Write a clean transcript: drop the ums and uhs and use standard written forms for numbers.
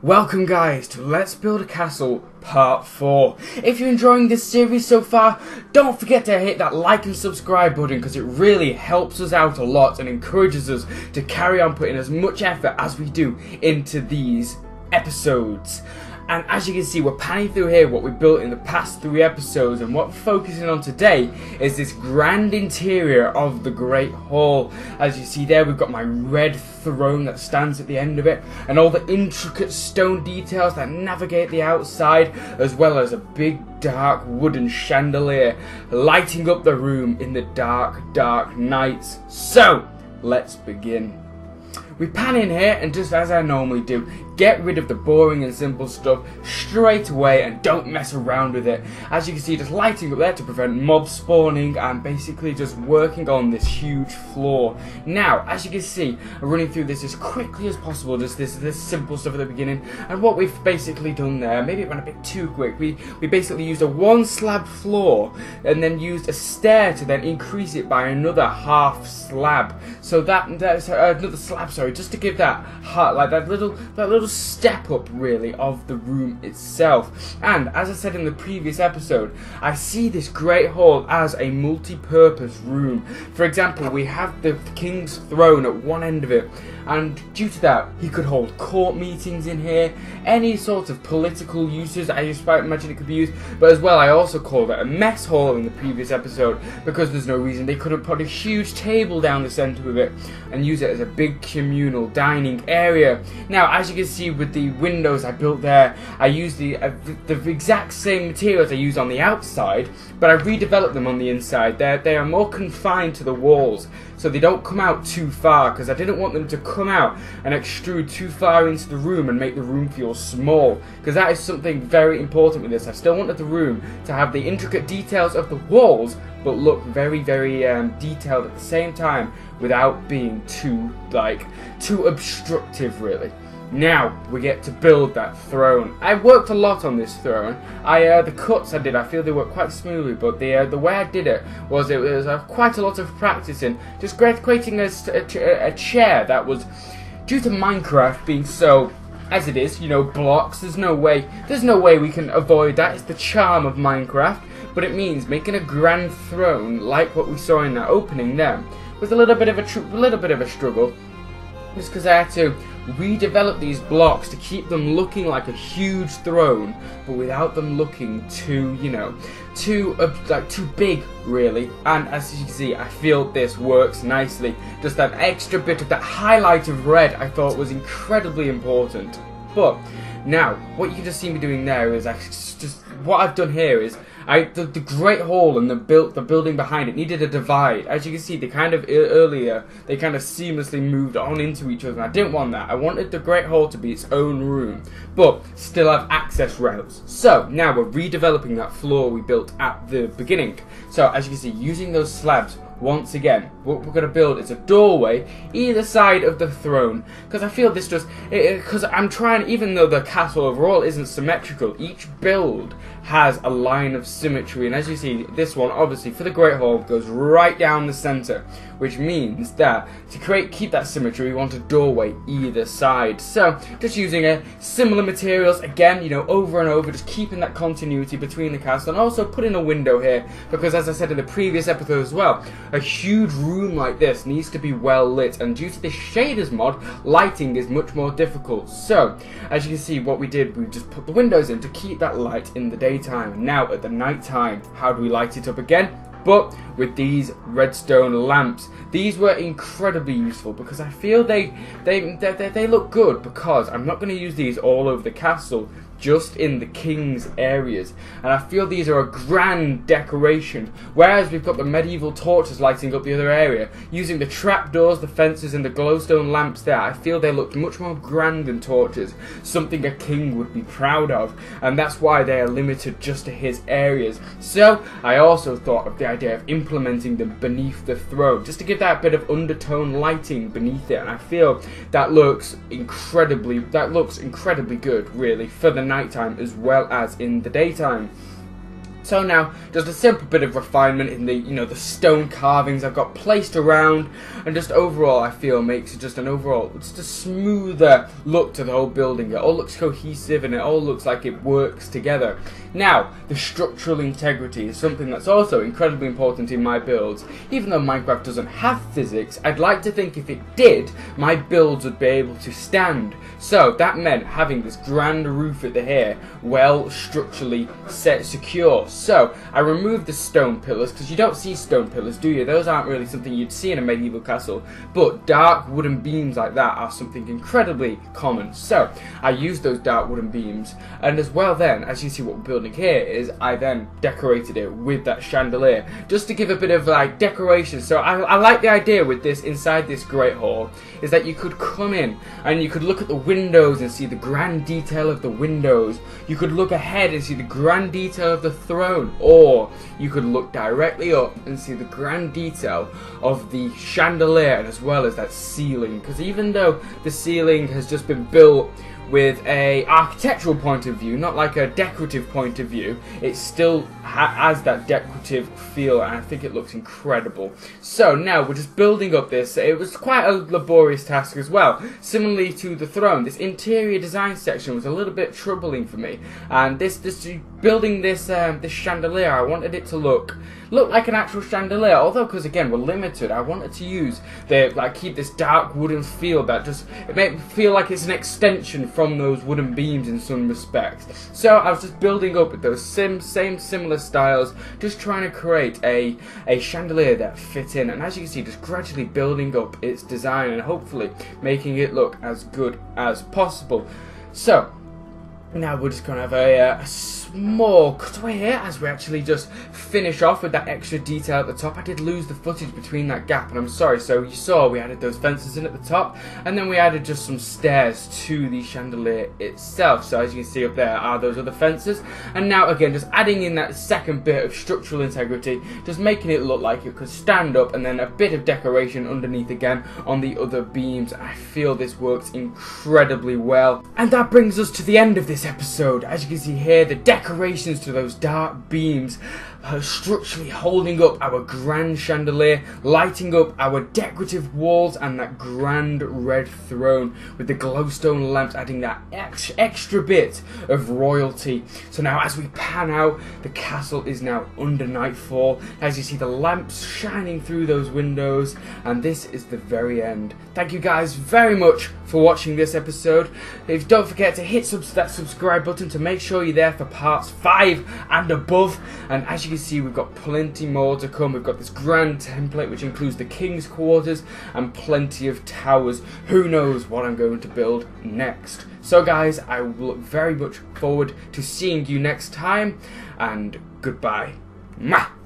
Welcome guys to Let's Build a Castle Part 4. If you're enjoying this series so far, don't forget to hit that like and subscribe button because it really helps us out a lot and encourages us to carry on putting as much effort as we do into these episodes. And as you can see, we're panning through here what we built in the past 3 episodes, and what we're focusing on today is this grand interior of the Great Hall. As you see there, we've got my red throne that stands at the end of it, and all the intricate stone details that navigate the outside, as well as a big dark wooden chandelier lighting up the room in the dark nights. So, let's begin. We pan in here and, just as I normally do, get rid of the boring and simple stuff straight away and don't mess around with it. As you can see, just lighting up there to prevent mob spawning and basically just working on this huge floor. Now, as you can see, I'm running through this as quickly as possible, just this simple stuff at the beginning. And what we've basically done there, maybe it went a bit too quick, we basically used a 1 slab floor and then used a stair to then increase it by another half slab. So that's another slab, sorry, just to give that that little step up really of the room itself. And as I said in the previous episode, I see this Great Hall as a multi-purpose room. For example, we have the king's throne at one end of it, and due to that he could hold court meetings in here, any sort of political uses I just imagine it could be used. But as well, I also called it a mess hall in the previous episode because there's no reason they couldn't put a huge table down the centre of it and use it as a big communal dining area. Now, as you can see with the windows I built there, I used the exact same materials I used on the outside, but I redeveloped them on the inside. They are more confined to the walls, so they don't come out too far, because I didn't want them to come out and extrude too far into the room and make the room feel small, because that is something very important with this. I still wanted the room to have the intricate details of the walls, but look very detailed at the same time without being too obstructive really. Now we get to build that throne. I worked a lot on this throne. The cuts I did, I feel they worked quite smoothly, but the way I did it was quite a lot of practicing, just creating a chair that was, due to Minecraft being so as it is, you know, blocks. There's no way we can avoid that. It's the charm of Minecraft. But it means making a grand throne like what we saw in that opening there was a little bit of a struggle, just because I had to redevelop these blocks to keep them looking like a huge throne, but without them looking too, you know, too big really. And as you can see, I feel this works nicely. Just that extra bit of that highlight of red I thought was incredibly important. But now, what you can just see me doing there is what I've done here is the Great Hall and the building behind it needed a divide. As you can see, they kind of seamlessly moved on into each other, and I didn't want that. I wanted the Great Hall to be its own room, but still have access routes. So now we're redeveloping that floor we built at the beginning. So as you can see, using those slabs, once again, what we're going to build is a doorway either side of the throne, because I feel this because I'm trying, even though the castle overall isn't symmetrical, each build has a line of symmetry, and as you see, this one obviously for the Great Hall goes right down the center, which means that to keep that symmetry we want a doorway either side. So just using similar materials again, you know, over and over, just keeping that continuity between the castle, and also putting a window here because, as I said in the previous episode as well, a huge room like this needs to be well lit, and due to the shaders mod, lighting is much more difficult. So as you can see, what we did, we just put the windows in to keep that light in the daytime. Now at the night time, how do we light it up again? But with these redstone lamps. These were incredibly useful because I feel they look good, because I'm not going to use these all over the castle, just in the king's areas, and I feel these are a grand decoration, whereas we've got the medieval torches lighting up the other area. Using the trapdoors, the fences and the glowstone lamps there, I feel they look much more grand than torches, something a king would be proud of, and that's why they are limited just to his areas. So I also thought of the idea of implementing them beneath the throne, just to give that bit of undertone lighting beneath it, and I feel that looks incredibly good really for the nighttime as well as in the daytime. So now, just a simple bit of refinement in the, the stone carvings I've got placed around, and just overall I feel makes it just an overall, just a smoother look to the whole building. It all looks cohesive and it all looks like it works together. Now, the structural integrity is something that's also incredibly important in my builds. Even though Minecraft doesn't have physics, I'd like to think if it did, my builds would be able to stand. So that meant having this grand roof at the here, well structurally set secure. So I removed the stone pillars, because you don't see stone pillars, do you? Those aren't really something you'd see in a medieval castle, but dark wooden beams like that are something incredibly common. So I used those dark wooden beams, and as well then, as you see what we're building here, is I then decorated it with that chandelier, just to give a bit of like decoration. So I like the idea with this inside this great hall, is that you could come in and you could look at the windows and see the grand detail of the windows. You could look ahead and see the grand detail of the throne, or you could look directly up and see the grand detail of the chandelier, and as well as that ceiling, because even though the ceiling has just been built with a architectural point of view, not like a decorative point of view, it still has that decorative feel, and I think it looks incredible. So now we're just building up this. It was quite a laborious task as well. Similarly to the throne, this interior design section was a little bit troubling for me, and building this chandelier, I wanted it to look like an actual chandelier, although because again we're limited, I wanted to use keep this dark wooden feel that it made me feel like it's an extension from those wooden beams in some respects. So I was just building up with those same similar styles, just trying to create a chandelier that fit in, and as you can see, just gradually building up its design and hopefully making it look as good as possible. So now we're just going to have a small cutaway here as we actually just finish off with that extra detail at the top. I did lose the footage between that gap, and I'm sorry. So you saw we added those fences in at the top, and then we added just some stairs to the chandelier itself. So as you can see up there are those other fences, and now again just adding in that second bit of structural integrity, just making it look like it could stand up, and then a bit of decoration underneath again on the other beams. I feel this works incredibly well, and that brings us to the end of this episode. As you can see here, the decorations to those dark beams structurally holding up our grand chandelier, lighting up our decorative walls, and that grand red throne with the glowstone lamps adding that extra bit of royalty. So now as we pan out, the castle is now under nightfall, as you see the lamps shining through those windows, and this is the very end. Thank you guys very much for watching this episode. Don't forget to hit that subscribe button to make sure you're there for parts 5 and above, and as you can see, we've got plenty more to come. We've got this grand template which includes the king's quarters and plenty of towers. Who knows what I'm going to build next. So guys, I look very much forward to seeing you next time, and goodbye. Mwah!